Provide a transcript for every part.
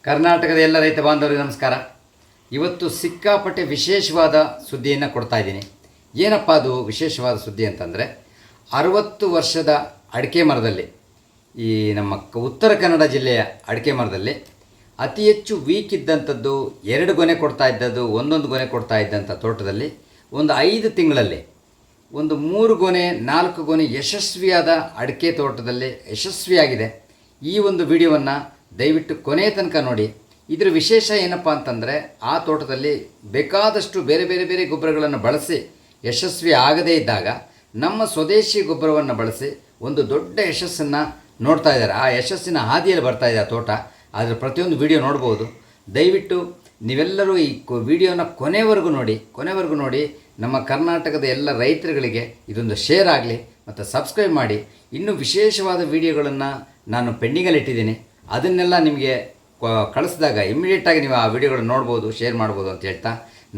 ಕರ್ನಾಟಕದ ಎಲ್ಲ ರೈತ ಬಾಂಧವರಿಗೆ ನಮಸ್ಕಾರ. ಇವತ್ತು ಸಿಕ್ಕಾಪಟ್ಟೆ ವಿಶೇಷವಾದ ಸುದ್ದಿಯನ್ನು ಕೊಡ್ತಾ ಇದ್ದೀನಿ. ಏನಪ್ಪ ಅದು ವಿಶೇಷವಾದ ಸುದ್ದಿ ಅಂತಂದರೆ, 60 ವರ್ಷದ ಅಡಿಕೆ ಮರದಲ್ಲಿ, ಈ ನಮ್ಮ ಉತ್ತರ ಕನ್ನಡ ಜಿಲ್ಲೆಯ ಅಡಿಕೆ ಮರದಲ್ಲಿ ಅತಿ ಹೆಚ್ಚು ವೀಕ್ ಇದ್ದಂಥದ್ದು, 2 ಗೊನೆ ಕೊಡ್ತಾ ಇದ್ದದ್ದು, ಒಂದೊಂದು ಗೊನೆ ಕೊಡ್ತಾ ಇದ್ದಂಥ ತೋಟದಲ್ಲಿ ಒಂದು 5 ತಿಂಗಳಲ್ಲಿ ಒಂದು 3 ಗೊನೆ 4 ಗೊನೆ ಯಶಸ್ವಿಯಾದ ಅಡಿಕೆ ತೋಟದಲ್ಲಿ ಯಶಸ್ವಿಯಾಗಿದೆ. ಈ ಒಂದು ವಿಡಿಯೋವನ್ನು ದಯವಿಟ್ಟು ಕೊನೆಯ ತನಕ ನೋಡಿ. ಇದರ ವಿಶೇಷ ಏನಪ್ಪ ಅಂತಂದರೆ, ಆ ತೋಟದಲ್ಲಿ ಬೇಕಾದಷ್ಟು ಬೇರೆ ಬೇರೆ ಬೇರೆ ಗೊಬ್ಬರಗಳನ್ನು ಬಳಸಿ ಯಶಸ್ವಿ ಆಗದೇ ಇದ್ದಾಗ ನಮ್ಮ ಸ್ವದೇಶಿ ಗೊಬ್ಬರವನ್ನು ಬಳಸಿ ಒಂದು ದೊಡ್ಡ ಯಶಸ್ಸನ್ನು ನೋಡ್ತಾ ಇದ್ದಾರೆ. ಆ ಯಶಸ್ಸಿನ ಹಾದಿಯಲ್ಲಿ ಬರ್ತಾ ಇದೆ ಆ ತೋಟ. ಅದರ ಪ್ರತಿಯೊಂದು ವಿಡಿಯೋ ನೋಡ್ಬೋದು. ದಯವಿಟ್ಟು ನೀವೆಲ್ಲರೂ ಈ ವಿಡಿಯೋನ ಕೊನೆವರೆಗೂ ನೋಡಿ ನಮ್ಮ ಕರ್ನಾಟಕದ ಎಲ್ಲ ರೈತರುಗಳಿಗೆ ಇದೊಂದು ಶೇರ್ ಆಗಲಿ ಮತ್ತು ಸಬ್ಸ್ಕ್ರೈಬ್ ಮಾಡಿ. ಇನ್ನೂ ವಿಶೇಷವಾದ ವಿಡಿಯೋಗಳನ್ನು ನಾನು ಪೆಂಡಿಂಗಲ್ಲಿ ಇಟ್ಟಿದ್ದೀನಿ. ಅದನ್ನೆಲ್ಲ ನಿಮಗೆ ಕಳಿಸಿದಾಗ ಇಮ್ಮಿಡಿಯೇಟಾಗಿ ನೀವು ಆ ವಿಡಿಯೋಗಳನ್ನು ನೋಡ್ಬೋದು, ಶೇರ್ ಮಾಡ್ಬೋದು ಅಂತ ಹೇಳ್ತಾ,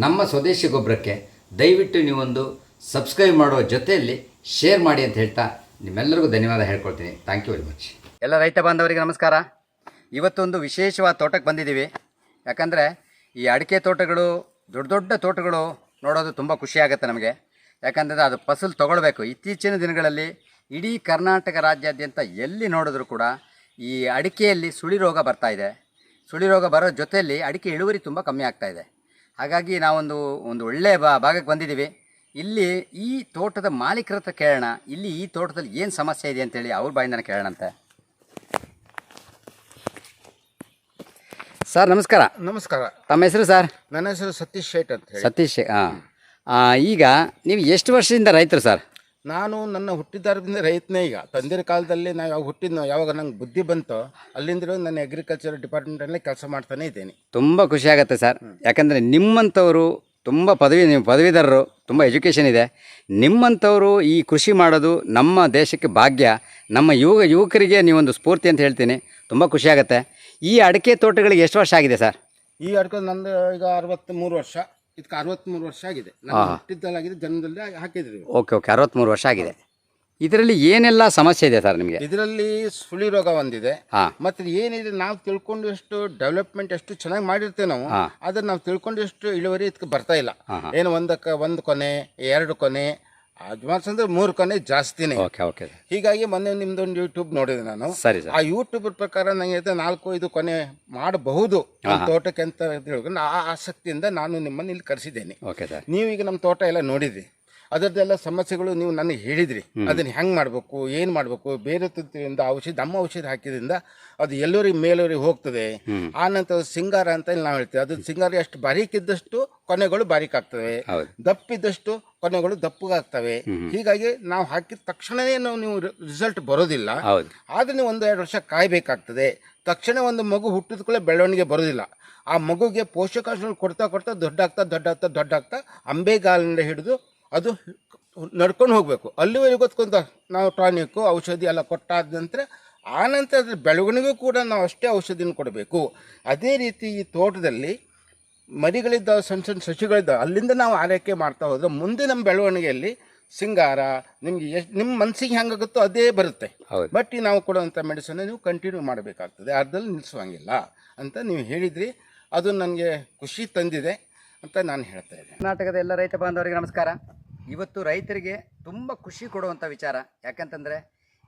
ನಮ್ಮ ಸ್ವದೇಶಿ ಗೊಬ್ಬರಕ್ಕೆ ದಯವಿಟ್ಟು ನೀವೊಂದು ಸಬ್ಸ್ಕ್ರೈಬ್ ಮಾಡುವ ಜೊತೆಯಲ್ಲಿ ಶೇರ್ ಮಾಡಿ ಅಂತ ಹೇಳ್ತಾ ನಿಮ್ಮೆಲ್ಲರಿಗೂ ಧನ್ಯವಾದ ಹೇಳ್ಕೊಳ್ತೀನಿ. Thank you very much. ಎಲ್ಲ ರೈತ ಬಾಂಧವರಿಗೆ ನಮಸ್ಕಾರ. ಇವತ್ತೊಂದು ವಿಶೇಷವಾದ ತೋಟಕ್ಕೆ ಬಂದಿದ್ದೀವಿ. ಯಾಕಂದರೆ ಈ ಅಡಿಕೆ ತೋಟಗಳು, ದೊಡ್ಡ ದೊಡ್ಡ ತೋಟಗಳು ನೋಡೋದು ತುಂಬ ಖುಷಿಯಾಗುತ್ತೆ ನಮಗೆ. ಯಾಕಂದರೆ ಅದು ಫಸಲು ತೊಗೊಳ್ಬೇಕು. ಇತ್ತೀಚಿನ ದಿನಗಳಲ್ಲಿ ಇಡೀ ಕರ್ನಾಟಕ ರಾಜ್ಯಾದ್ಯಂತ ಎಲ್ಲಿ ನೋಡಿದ್ರೂ ಕೂಡ ಈ ಅಡಿಕೆಯಲ್ಲಿ ಸುಳಿ ರೋಗ ಬರ್ತಾ ಇದೆ. ಸುಳಿ ರೋಗ ಬರೋ ಜೊತೆಯಲ್ಲಿ ಅಡಿಕೆ ಇಳುವರಿ ತುಂಬ ಕಮ್ಮಿ ಆಗ್ತಾಯಿದೆ. ಹಾಗಾಗಿ ನಾವೊಂದು ಒಳ್ಳೆಯ ಭಾಗಕ್ಕೆ ಬಂದಿದ್ದೀವಿ. ಇಲ್ಲಿ ಈ ತೋಟದ ಮಾಲೀಕರ ಹತ್ರ ಕೇಳೋಣ, ಇಲ್ಲಿ ಈ ತೋಟದಲ್ಲಿ ಏನು ಸಮಸ್ಯೆ ಇದೆ ಅಂತೇಳಿ ಅವ್ರ ಬಾಯಿಂದನೇ ಕೇಳೋಣಂತೆ. ಸರ್ ನಮಸ್ಕಾರ. ನಮಸ್ಕಾರ. ತಮ್ಮ ಹೆಸರು ಸರ್? ನನ್ನ ಹೆಸರು ಸತೀಶ್ ಶೇಟ್ ಅಂತ ಹೇಳಿ. ಸತೀಶ್. ಈಗ ನೀವು ಎಷ್ಟು ವರ್ಷದಿಂದ ರೈತರು ಸರ್? ನಾನು ನನ್ನ ಹುಟ್ಟಿದಾರದಿಂದ ರೈತನೇ. ಈಗ ತಂದಿರ ಕಾಲದಲ್ಲಿ ನಾವು ಯಾವಾಗ ನಂಗೆ ಬುದ್ಧಿ ಬಂತೋ ಅಲ್ಲಿಂದ ನಾನು ಅಗ್ರಿಕಲ್ಚರ್ ಡಿಪಾರ್ಟ್ಮೆಂಟಲ್ಲೇ ಕೆಲಸ ಮಾಡ್ತಾನೆ ಇದ್ದೇನೆ. ತುಂಬ ಖುಷಿಯಾಗುತ್ತೆ ಸರ್. ಯಾಕಂದರೆ ನಿಮ್ಮಂಥವರು ತುಂಬ ನೀವು ಪದವೀಧರರು, ತುಂಬ ಎಜುಕೇಷನ್ ಇದೆ. ನಿಮ್ಮಂಥವರು ಈ ಕೃಷಿ ಮಾಡೋದು ನಮ್ಮ ದೇಶಕ್ಕೆ ಭಾಗ್ಯ. ನಮ್ಮ ಯುವಕರಿಗೆ ನೀವೊಂದು ಸ್ಫೂರ್ತಿ ಅಂತ ಹೇಳ್ತೀನಿ. ತುಂಬ ಖುಷಿಯಾಗುತ್ತೆ. ಈ ಅಡಿಕೆ ತೋಟಗಳಿಗೆ ಎಷ್ಟು ವರ್ಷ ಆಗಿದೆ ಸರ್? ಈ ಅಡಿಕೆ ನಂದು ಈಗ 63 ವರ್ಷ. ಇದಕ್ಕೆ 63 ವರ್ಷ ಆಗಿದೆ. ನಾನು ಹುಟ್ಟಿದ್ದಲ್ಲಾಗಿದೆ, ಜನ್ಮದಲ್ಲಿ ಹಾಕಿದ್ರಿ. ಓಕೆ, 63 ವರ್ಷ ಆಗಿದೆ. ಇದರಲ್ಲಿ ಏನೆಲ್ಲ ಸಮಸ್ಯೆ ಇದೆ ಸರ್ ನಿಮಗೆ? ಇದರಲ್ಲಿ ಸುಳಿ ರೋಗ ಒಂದಿದೆ. ಮತ್ತೆ ಏನಿದೆ, ನಾವು ತಿಳ್ಕೊಂಡಷ್ಟು ಡೆವಲಪ್ಮೆಂಟ್ ಎಷ್ಟು ಚೆನ್ನಾಗಿ ಮಾಡಿರ್ತೇವೆ ನಾವು, ಆದ್ರೆ ನಾವು ತಿಳ್ಕೊಂಡಷ್ಟು ಇಳುವರಿ ಇದಕ್ಕೆ ಬರ್ತಾ ಇಲ್ಲ. ಏನು ಒಂದು ಕೊನೆ 2 ಕೊನೆ, ಅಡ್ವಾನ್ಸ್ ಅಂದ್ರೆ 3 ಕೊನೆ ಜಾಸ್ತಿನೇ. ಹೀಗಾಗಿ ಮೊನ್ನೆ ನಿಮ್ದೊಂದು ಯೂಟ್ಯೂಬ್ ನೋಡಿದೆ ನಾನು. ಆ ಯೂಟ್ಯೂಬ್ ಪ್ರಕಾರ ನಂಗೆ 4-5 ಕೊನೆ ಮಾಡಬಹುದು ತೋಟಕ್ಕೆ ಅಂತ ತಿಳ್ಕೊಂಡು ಆ ಆಸಕ್ತಿಯಿಂದ ನಾನು ನಿಮ್ಮನ್ನು ಇಲ್ಲಿ ಕರೆಸಿದ್ದೇನೆ. ನೀವೀಗ ನಮ್ಮ ತೋಟ ಎಲ್ಲ ನೋಡಿದ್ರಿ, ಅದರದ್ದೆಲ್ಲ ಸಮಸ್ಯೆಗಳು ನೀವು ನನಗೆ ಹೇಳಿದ್ರಿ. ಅದನ್ನ ಹೆಂಗೆ ಮಾಡಬೇಕು, ಏನು ಮಾಡಬೇಕು, ಬೇರೆ ಔಷಧಿ, ನಮ್ಮ ಔಷಧಿ ಹಾಕಿದ್ರಿಂದ ಅದು ಎಲ್ಲರಿಗೆ ಮೇಲವರಿಗೆ ಹೋಗ್ತದೆ. ಆ ನಂತರ ಸಿಂಗಾರ ಅಂತ ನಾವು ಹೇಳ್ತೇವೆ. ಅದು ಸಿಂಗಾರ ಎಷ್ಟು ಬಾರೀಕಿದ್ದಷ್ಟು ಕೊನೆಗಳು ಬಾರೀಕ್ ಆಗ್ತವೆ, ದಪ್ಪಿದ್ದಷ್ಟು ಕೊನೆಗಳು ದಪ್ಪಗಾಗ್ತವೆ. ಹೀಗಾಗಿ ನಾವು ಹಾಕಿದ ತಕ್ಷಣವೇ ನೀವು ರಿಸಲ್ಟ್ ಬರೋದಿಲ್ಲ. ಆದ್ರೆ ನೀವು 1-2 ವರ್ಷ ಕಾಯಬೇಕಾಗ್ತದೆ. ತಕ್ಷಣ ಒಂದು ಮಗು ಹುಟ್ಟಿದ ಕೂಡ ಬೆಳವಣಿಗೆ ಬರೋದಿಲ್ಲ. ಆ ಮಗುಗೆ ಪೋಷಕಾಂಶಗಳು ಕೊಡ್ತಾ ದೊಡ್ಡಾಗ್ತಾ ಅಂಬೆಗಾಲಿನಿಂದ ಹಿಡಿದು ಅದು ನಡ್ಕೊಂಡು ಹೋಗಬೇಕು. ಅಲ್ಲಿವರೆಗೆ ಗೊತ್ಕೊಂತ ನಾವು ಟಾನಿಕ್ಕು ಔಷಧಿ ಎಲ್ಲ ಕೊಟ್ಟಾದ ನಂತರ ಆನಂತರ ಅದ್ರ ಬೆಳವಣಿಗೆ ಕೂಡ ನಾವು ಅಷ್ಟೇ ಔಷಧಿನ ಕೊಡಬೇಕು. ಅದೇ ರೀತಿ ಈ ತೋಟದಲ್ಲಿ ಮರಿಗಳಿದ್ದಾವೆ, ಸಣ್ಣ ಸಸಿಗಳಿದ್ದಾವೆ. ಅಲ್ಲಿಂದ ನಾವು ಆರೈಕೆ ಮಾಡ್ತಾ ಹೋದ್ರೆ ಮುಂದೆ ನಮ್ಮ ಬೆಳವಣಿಗೆಯಲ್ಲಿ ಸಿಂಗಾರ ನಿಮಗೆ ನಿಮ್ಮ ಮನಸ್ಸಿಗೆ ಹೆಂಗಾಗುತ್ತೋ ಅದೇ ಬರುತ್ತೆ. ಬಟ್ ನಾವು ಕೊಡುವಂಥ ಮೆಡಿಸನ್ ನೀವು ಕಂಟಿನ್ಯೂ ಮಾಡಬೇಕಾಗ್ತದೆ, ಅರ್ಧದಲ್ಲಿ ನಿಲ್ಲಿಸುವಂಗಿಲ್ಲ ಅಂತ ನೀವು ಹೇಳಿದ್ರಿ. ಅದು ನನಗೆ ಖುಷಿ ತಂದಿದೆ ಅಂತ ನಾನು ಹೇಳ್ತಾ ಇದ್ದೇನೆ. ಕರ್ನಾಟಕದ ಎಲ್ಲ ರೈತ ಬಾಂಧವರಿಗೆ ನಮಸ್ಕಾರ. ಇವತ್ತು ರೈತರಿಗೆ ತುಂಬ ಖುಷಿ ಕೊಡುವಂಥ ವಿಚಾರ. ಯಾಕಂತಂದರೆ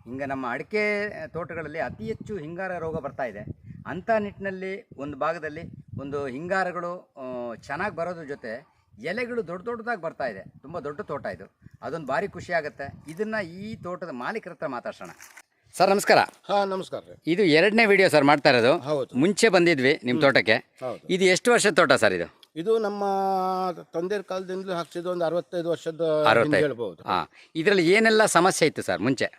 ಹಿಂಗೆ ನಮ್ಮ ಅಡಿಕೆ ತೋಟಗಳಲ್ಲಿ ಅತಿ ಹೆಚ್ಚು ಹಿಂಗಾರ ರೋಗ ಬರ್ತಾ ಇದೆ. ಅಂಥ ನಿಟ್ಟಿನಲ್ಲಿ ಒಂದು ಭಾಗದಲ್ಲಿ ಒಂದು ಹಿಂಗಾರಗಳು ಚೆನ್ನಾಗಿ ಬರೋದ್ರ ಜೊತೆ ಎಲೆಗಳು ದೊಡ್ಡದಾಗಿ ಬರ್ತಾ ಇದೆ. ತುಂಬ ದೊಡ್ಡ ತೋಟ ಇದು. ಅದೊಂದು ಭಾರಿ ಖುಷಿ ಆಗುತ್ತೆ. ಇದನ್ನು ಈ ತೋಟದ ಮಾಲೀಕರ ಹತ್ರ ಮಾತಾಡ್ಸೋಣ. ಸರ್ ನಮಸ್ಕಾರ. ನಮಸ್ಕಾರ. ಇದು 2ನೇ ವಿಡಿಯೋ ಸರ್ ಮಾಡ್ತಾ ಇರೋದು. ಮುಂಚೆ ಬಂದಿದ್ವಿ ನಿಮ್ಮ ತೋಟಕ್ಕೆ. ಇದು ಎಷ್ಟು ವರ್ಷದ ತೋಟ ಸರ್ ಇದು? ಇದು ನಮ್ಮ ತಂದೆಯ ಕಾಲದಿಂದಲೂ ಹಾಕ್ಸಿದ್ದು ಒಂದು 65 ವರ್ಷದ ಹೇಳ್ಬಹುದು. ಇದರಲ್ಲಿ ಏನೆಲ್ಲ ಸಮಸ್ಯೆ ಇತ್ತು ಸರ್ ಮುಂಚೆ?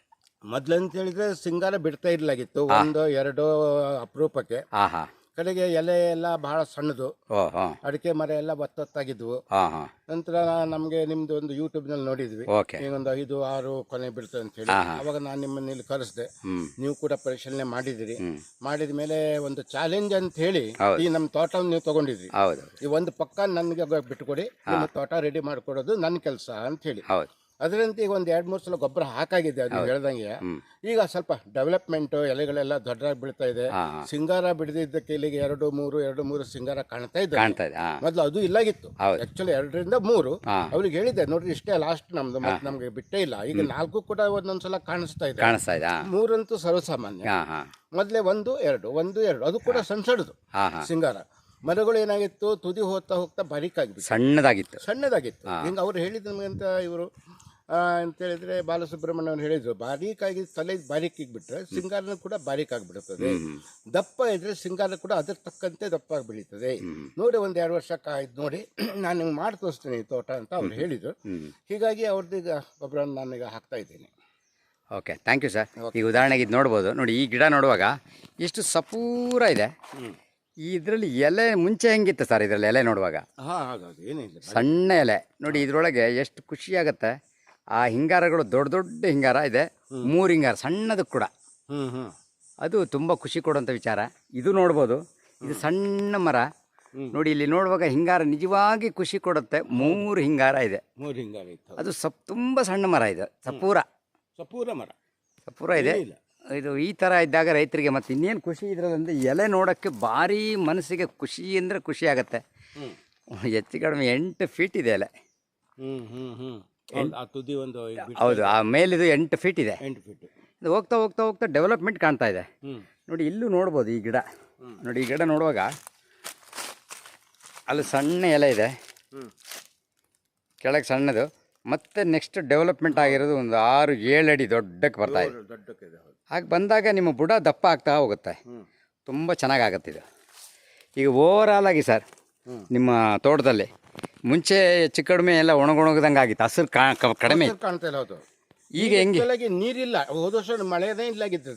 ಮೊದ್ಲಂತ ಹೇಳಿದ್ರೆ ಸಿಂಗಾರ ಬಿಡ್ತಾ ಇರ್ಲಾಗಿತ್ತು, 1-2 ಅಪರೂಪಕ್ಕೆ. ಕಡೆಗೆ ಎಲೆ ಎಲ್ಲ ಬಹಳ ಸಣ್ಣದು, ಅಡಿಕೆ ಮರ ಎಲ್ಲ ಒತ್ತೊತ್ತಾಗಿದ್ವು. ನಂತರ ನಮ್ಗೆ ನಿಮ್ದು ಒಂದು ಯೂಟ್ಯೂಬ್ ನಲ್ಲಿ ನೋಡಿದ್ವಿ, ಈಗೊಂದು 5-6 ಕೊನೆ ಬೀಳ್ತದೆ ಅಂತ ಹೇಳಿ. ಅವಾಗ ನಾನು ನಿಮ್ಮನ್ನ ಇಲ್ಲಿ ಕರೆಸಿದೆ. ನೀವು ಕೂಡ ಪರಿಶೀಲನೆ ಮಾಡಿದಿರಿ. ಮಾಡಿದ ಮೇಲೆ ಒಂದು ಚಾಲೆಂಜ್ ಅಂತ ಹೇಳಿ ಈ ನಮ್ಮ ತೋಟ ನೀವು ತಗೊಂಡಿದ್ರಿ. ಈ ಒಂದು ಪಕ್ಕ ನನ್ಗೆ ಬಿಟ್ಟುಕೊಡಿ, ನಿಮ್ಮ ತೋಟ ರೆಡಿ ಮಾಡ್ಕೊಡೋದು ನನ್ನ ಕೆಲಸ ಅಂತ ಹೇಳಿ. ಅದರಂತೆ ಈಗ ಒಂದು 2-3 ಸಲ ಗೊಬ್ಬರ ಹಾಕಾಗಿದೆ ನೀವು ಹೇಳ್ದಂಗೆ. ಈಗ ಸ್ವಲ್ಪ ಡೆವಲಪ್ಮೆಂಟ್ ಎಲೆಗಳೆಲ್ಲ ದೊಡ್ಡದಾಗಿ ಬೀಳ್ತಾ ಇದೆ. ಸಿಂಗಾರ ಬಿಡದಿದ್ದಕ್ಕೆ ಇಲ್ಲಿಗೆ 2-3 ಸಿಂಗಾರ ಕಾಣ್ತಾ ಇದೆ. ಮೊದಲು ಅದು ಇಲ್ಲಾಗಿತ್ತು. ಆಕ್ಚುಲಿ 2-3 ಅವ್ರಿಗೆ ಹೇಳಿದ್ದೆ ನೋಡ್ರಿ ಇಷ್ಟೇ ಲಾಸ್ಟ್ ನಮ್ದು, ಮತ್ತೆ ನಮ್ಗೆ ಬಿಟ್ಟೇ ಇಲ್ಲ. ಈಗ 4 ಕೂಡ ಒಂದೊಂದ್ಸಲ ಕಾಣಿಸ್ತಾ ಇದೆ. 3 ಅಂತೂ ಸರ್ವಸಾಮಾನ್ಯ. ಮೊದಲೇ 1-2 ಅದು ಕೂಡ ಸಣ್ಣದು ಸಿಂಗಾರ. ಮರಗಳು ಏನಾಗಿತ್ತು, ತುದಿ ಹೋಗ್ತಾ ಹೋಗ್ತಾ ಬಾರೀಕಾಗಿತ್ತು, ಸಣ್ಣದಾಗಿತ್ತು. ಹಿಂಗೆ ಅವ್ರು ಹೇಳಿದ ನಮಗಂತ ಇವರು ಅಂತ ಹೇಳಿದ್ರೆ ಬಾಲಸುಬ್ರಹ್ಮಣ್ಯ ಅವ್ರು ಹೇಳಿದ್ರು, ಬಾರೀಕಾಗಿ ತಲೆ ಬಾರೀಕಿಗ್ಬಿಟ್ರೆ ಸಿಂಗಾರನ ಕೂಡ ಬಾರೀಕಾಗಿಬಿಡುತ್ತದೆ. ದಪ್ಪ ಇದ್ರೆ ಸಿಂಗಾರ ಕೂಡ ಅದ್ರ ತಕ್ಕಂತೆ ದಪ್ಪಾಗಿ ಬೆಳೀತದೆ. ನೋಡಿ 1-2 ವರ್ಷ ಕಾಯ್ದು ನೋಡಿ ನಾನು ನಿಮ್ಗೆ ಮಾಡಿ ತೋರಿಸ್ತೀನಿ ಈ ತೋಟ ಅಂತ ಅವ್ರು ಹೇಳಿದ್ರು. ಹೀಗಾಗಿ ಅವ್ರದ್ದೀಗ ಗೊಬ್ಬರ ನಾನೀಗ ಹಾಕ್ತಾ ಇದ್ದೀನಿ. Okay, thank you sir. ಈಗ ಉದಾಹರಣೆಗೆ ಇದು ನೋಡ್ಬೋದು ನೋಡಿ, ಈ ಗಿಡ ನೋಡುವಾಗ ಎಷ್ಟು ಸಪೂರ ಇದೆ. ಇದರಲ್ಲಿ ಎಲೆ ಮುಂಚೆ ಹೆಂಗಿತ್ತು ಸರ್? ಇದರಲ್ಲಿ ಎಲೆ ನೋಡುವಾಗ ಸಣ್ಣ ಎಲೆ ನೋಡಿ, ಇದರೊಳಗೆ ಎಷ್ಟು ಖುಷಿ ಆಗುತ್ತೆ. ಆ ಹಿಂಗಾರಗಳು ದೊಡ್ಡ ದೊಡ್ಡ ಹಿಂಗಾರ ಇದೆ, 3 ಹಿಂಗಾರ ಸಣ್ಣದು ಕೂಡ. ಅದು ತುಂಬ ಖುಷಿ ಕೊಡುವಂಥ ವಿಚಾರ. ಇದು ನೋಡ್ಬೋದು, ಇದು ಸಣ್ಣ ಮರ ನೋಡಿ. ಇಲ್ಲಿ ನೋಡುವಾಗ ಹಿಂಗಾರ ನಿಜವಾಗಿ ಖುಷಿ ಕೊಡುತ್ತೆ. 3 ಹಿಂಗಾರ ಇದೆ. ಅದು ತುಂಬ ಸಣ್ಣ ಮರ ಇದೆ, ಸಪೂರ ಇದೆ. ಇದು ಈ ಥರ ಇದ್ದಾಗ ರೈತರಿಗೆ ಮತ್ತೆ ಇನ್ನೇನು ಖುಷಿ ಇದರಲ್ಲಂದ್ರೆ ಎಲೆ ನೋಡೋಕ್ಕೆ ಭಾರಿ ಮನಸ್ಸಿಗೆ ಖುಷಿ ಅಂದರೆ ಖುಷಿ ಆಗುತ್ತೆ. ಹೆಚ್ಚು ಕಡಿಮೆ 8 ಫೀಟ್ ಇದೆ ಎಲೆ. ಹೌದು, ಆ ಮೇಲಿದು 8 ಫೀಟ್ ಇದೆ. ಇದು ಹೋಗ್ತಾ ಹೋಗ್ತಾ ಹೋಗ್ತಾ ಡೆವಲಪ್ಮೆಂಟ್ ಕಾಣ್ತಾ ಇದೆ ನೋಡಿ. ಇಲ್ಲೂ ನೋಡ್ಬೋದು ಈ ಗಿಡ ನೋಡಿ. ಈ ಗಿಡ ನೋಡುವಾಗ ಅಲ್ಲಿ ಸಣ್ಣ ಎಲೆ ಇದೆ, ಕೆಳಗೆ ಸಣ್ಣದು. ಮತ್ತೆ ನೆಕ್ಸ್ಟ್ ಡೆವಲಪ್ಮೆಂಟ್ ಆಗಿರೋದು ಒಂದು 6-7 ಅಡಿ ದೊಡ್ಡಕ್ಕೆ ಬರ್ತಾ ಇದೆ. ಹಾಗೆ ಬಂದಾಗ ನಿಮ್ಮ ಬುಡ ದಪ್ಪ ಆಗ್ತಾ ಹೋಗುತ್ತೆ, ತುಂಬ ಚೆನ್ನಾಗಾಗತ್ತೆ ಇದು. ಈಗ ಓವರಾಲ್ ಆಗಿ ಸರ್ ನಿಮ್ಮ ತೋಟದಲ್ಲಿ ಮುಂಚೆ ಹೆಚ್ಚು ಕಡಿಮೆ ಎಲ್ಲ ಒಣಗೊಣಗದಂಗೆ ಆಗಿತ್ತು, ಹಸಿರು ಕಡಿಮೆ ಕಾಣ್ತಾ ಇಲ್ಲ. ಹೌದು, ಈಗ ಹೆಂಗೆ ನೀರಿಲ್ಲ. ಹೋದ ವರ್ಷ ಮಳೆನೇ ಇಲ್ಲಾಗಿತ್ತು.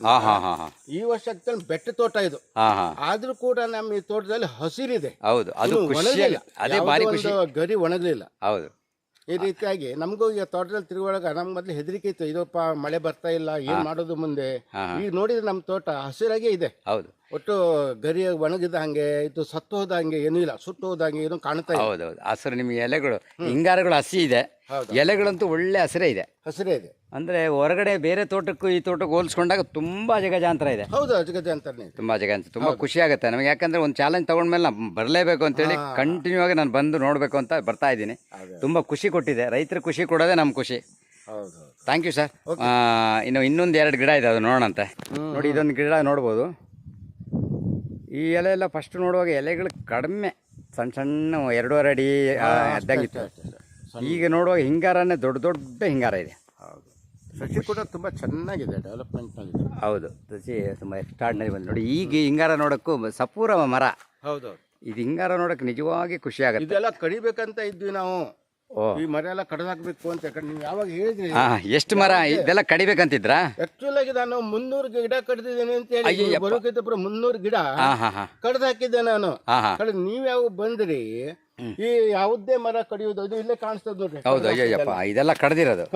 ಈ ವರ್ಷ ಬೆಟ್ಟ ತೋಟ ಇದು, ಆದ್ರೂ ಕೂಡ ನಮ್ಮ ಈ ತೋಟದಲ್ಲಿ ಹಸಿರಿದೆ. ಹೌದು, ಅದು ಅದೇ ಭಾರಿ ಖುಷಿ. ಗರಿ ಒಣಗಲಿಲ್ಲ. ಹೌದು, ಈ ರೀತಿಯಾಗಿ ನಮಗೂ ಈಗ ತೋಟದಲ್ಲಿ ತಿರುಗುವಾಗ ನಮ್ಗೆ ಮೊದಲು ಹೆದರಿಕೆ ಇತ್ತು, ಇದಪ್ಪ ಮಳೆ ಬರ್ತಾ ಇಲ್ಲ, ಏನ್ ಮಾಡೋದು ಮುಂದೆ. ಈಗ ನೋಡಿದ್ರೆ ನಮ್ಮ ತೋಟ ಹಸಿರಾಗೇ ಇದೆ. ಹೌದು, ಒಟ್ಟು ಗರಿ ಒಣಗಿದ ಹಂಗೆ ಇದು ಸತ್ತು ಹೋದ ಹಂಗೆ ಏನೂ ಇಲ್ಲ, ಸುಟ್ಟು ಹೋದ ಹಂಗೆ ಏನು ಕಾಣ್ತಾ ಇಲ್ಲ. ಹೌದೌದು, ಹಸಿರು ನಿಮ್ಗೆ ಎಲೆಗಳು ಹಿಂಗಾರಗಳು ಹಸಿ ಇದೆ, ಎಲೆಗಳಂತೂ ಒಳ್ಳೆ ಹಸಿರೇ ಇದೆ. ಅಂದ್ರೆ ಹೊರಗಡೆ ಬೇರೆ ತೋಟಕ್ಕೂ ಈ ತೋಟಕ್ಕೂ ಹೋಲಿಸ್ಕೊಂಡಾಗ ತುಂಬಾ ಜಗಜಾಂತರ ಇದೆ. ಹೌದು, ಜಗಜಾಂತರ ತುಂಬಾ ಜಗಜಾಂತರ. ತುಂಬಾ ಖುಷಿ ಆಗುತ್ತೆ ನಮಗೆ, ಯಾಕಂದ್ರೆ ಒಂದು ಚಾಲೆಂಜ್ ತಗೊಂಡ್ಮೇಲೆ ನಾನು ಬರಲೇಬೇಕು ಅಂತೇಳಿ ಕಂಟಿನ್ಯೂ ಆಗಿ ನಾನು ಬಂದು ನೋಡ್ಬೇಕು ಅಂತ ಬರ್ತಾ ಇದ್ದೀನಿ. ತುಂಬಾ ಖುಷಿ ಕೊಟ್ಟಿದೆ. ರೈತರು ಖುಷಿ ಕೊಡೋದೇ ನಮ್ಮ ಖುಷಿ. Thank you sir. ಇನ್ನೊಂದು 2 ಗಿಡ ಇದೆ, ಅದು ನೋಡೋಣಂತೆ. ನೋಡಿ, ಇದೊಂದು ಗಿಡ ನೋಡ್ಬೋದು. ಈ ಎಲೆ ಎಲ್ಲ ಫಸ್ಟ್ ನೋಡುವಾಗ ಎಲೆಗಳು ಕಡಿಮೆ, ಸಣ್ಣ ಸಣ್ಣ 2.5 ಅಡಿ ಅದ್ದಂಗಿತ್ತು. ಈಗ ನೋಡುವಾಗ ಹಿಂಗಾರನೇ ದೊಡ್ಡ ದೊಡ್ಡ ಹಿಂಗಾರ ಇದೆ. ಸಸಿ ಕೂಡ ತುಂಬ ಚೆನ್ನಾಗಿದೆ, ಡೆವಲಪ್ಮೆಂಟ್ ಆಗಿದೆ. ಹೌದು, ಸಸಿ ತುಂಬ ಎಕ್ಸ್ಟ್ರಾರ್ಡಿನರಿ ಬಂದು ನೋಡಿ. ಈಗ ಹಿಂಗಾರ ನೋಡೋಕ್ಕೂ ಸಪೂರ ಮರ. ಹೌದು, ಇದು ಹಿಂಗಾರ ನೋಡೋಕೆ ನಿಜವಾಗಿ ಖುಷಿ ಆಗುತ್ತೆ. ಇದೆಲ್ಲ ಕಡಿಬೇಕಂತ ಇದ್ವಿ ನಾವು, ಈ ಮರ ಎಲ್ಲ ಕಡಿದಾಕ್ಬೇಕು ಅಂತ. ನೀವು ಯಾವಾಗ ಹೇಳಿದ್ರಿ ಎಷ್ಟು ಮರ ಇದೆಲ್ಲ ಕಡಿಬೇಕಂತಿದ್ರ? ಆಕ್ಚುಲ್ ಆಗಿ ನಾನು 300 ಗಿಡ ಕಡ್ದಿದ್ದೇನೆ ಅಂತ ಹೇಳಿ ಬರೋಕ್ಕಿಂತ 300 ಗಿಡ ಕಡ್ದು ಹಾಕಿದ್ದೆ ನಾನು. ನೀವ್ ಯಾವ ಬಂದ್ರಿ, ಈ ಯಾವುದೇ ಮರ ಕಡಿಯೋದು ಇದು ಇಲ್ಲೇ ಕಾಣಿಸ್ತದ ನೋಡ್ರಿ. ಹೌದು, ಅಯ್ಯಪ್ಪ, ಇದೆಲ್ಲ ಕಡ್ದಿರೋದು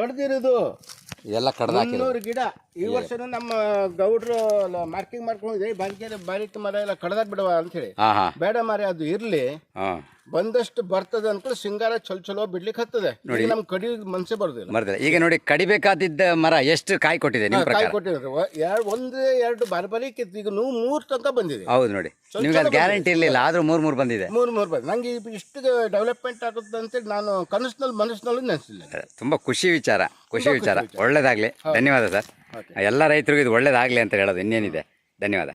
ಇದೆಲ್ಲ ಕಡ್ದ 300 ಗಿಡ. ಈ ವರ್ಷನೂ ನಮ್ಮ ಗೌಡ್ರು ಮಾರ್ಕಿಂಗ್ ಮಾಡ್ಕೊಂಡಿದೆ, ಬಾರಿಕ್ ಮರ ಎಲ್ಲ ಕಡ್ದಾಕ್ ಬಿಡವ ಅಂತ ಹೇಳಿ. ಬೇಡ ಮರ ಅದು ಇರ್ಲಿ, ಬಂದಷ್ಟು ಬರ್ತದೆ ಅನ್ಕೊಂಡು ಸಿಂಗಾರ ಚಲೋ ಬಿಡ್ಲಿಕ್ಕೆ ಹತ್ತದೆ. ನಮ್ ಕಡಿ ಮನ್ಸೆ ಬರುದಿಲ್ಲ. ಈಗ ನೋಡಿ, ಕಡಿಬೇಕಾದಿದ್ದ ಮರ ಎಷ್ಟು ಕಾಯಿ ಕೊಟ್ಟಿದೆ? ಕಾಯಿ ಕೊಟ್ಟಿದ್ರು 1-2 ಬಾರಿ ಈಗ 3 ತನಕ ಬಂದಿದೆ. ಹೌದು ನೋಡಿ, ನಿಮ್ಗೆ ಅದು ಗ್ಯಾರಂಟಿ ಇರ್ಲಿಲ್ಲ, ಆದ್ರೂ 3 ಬಂದಿದೆ. 3 ಬಂದಿದೆ. ನಂಗೆ ಇಷ್ಟು ಡೆವಲಪ್ಮೆಂಟ್ ಆಗುತ್ತೆ ಅಂತೇಳಿ ನಾನು ಮನಸ್ಸಿನಲ್ಲಿ ನೆನೆಸಿಲ್ಲ. ತುಂಬಾ ಖುಷಿ ವಿಚಾರ. ಒಳ್ಳೇದಾಗ್ಲಿ. ಧನ್ಯವಾದ ಸರ್. ಎಲ್ಲ ರೈತರಿಗೂ ಇದು ಒಳ್ಳೇದಾಗ್ಲಿ ಅಂತ ಹೇಳೋದು ಇನ್ನೇನಿದೆ. ಧನ್ಯವಾದ.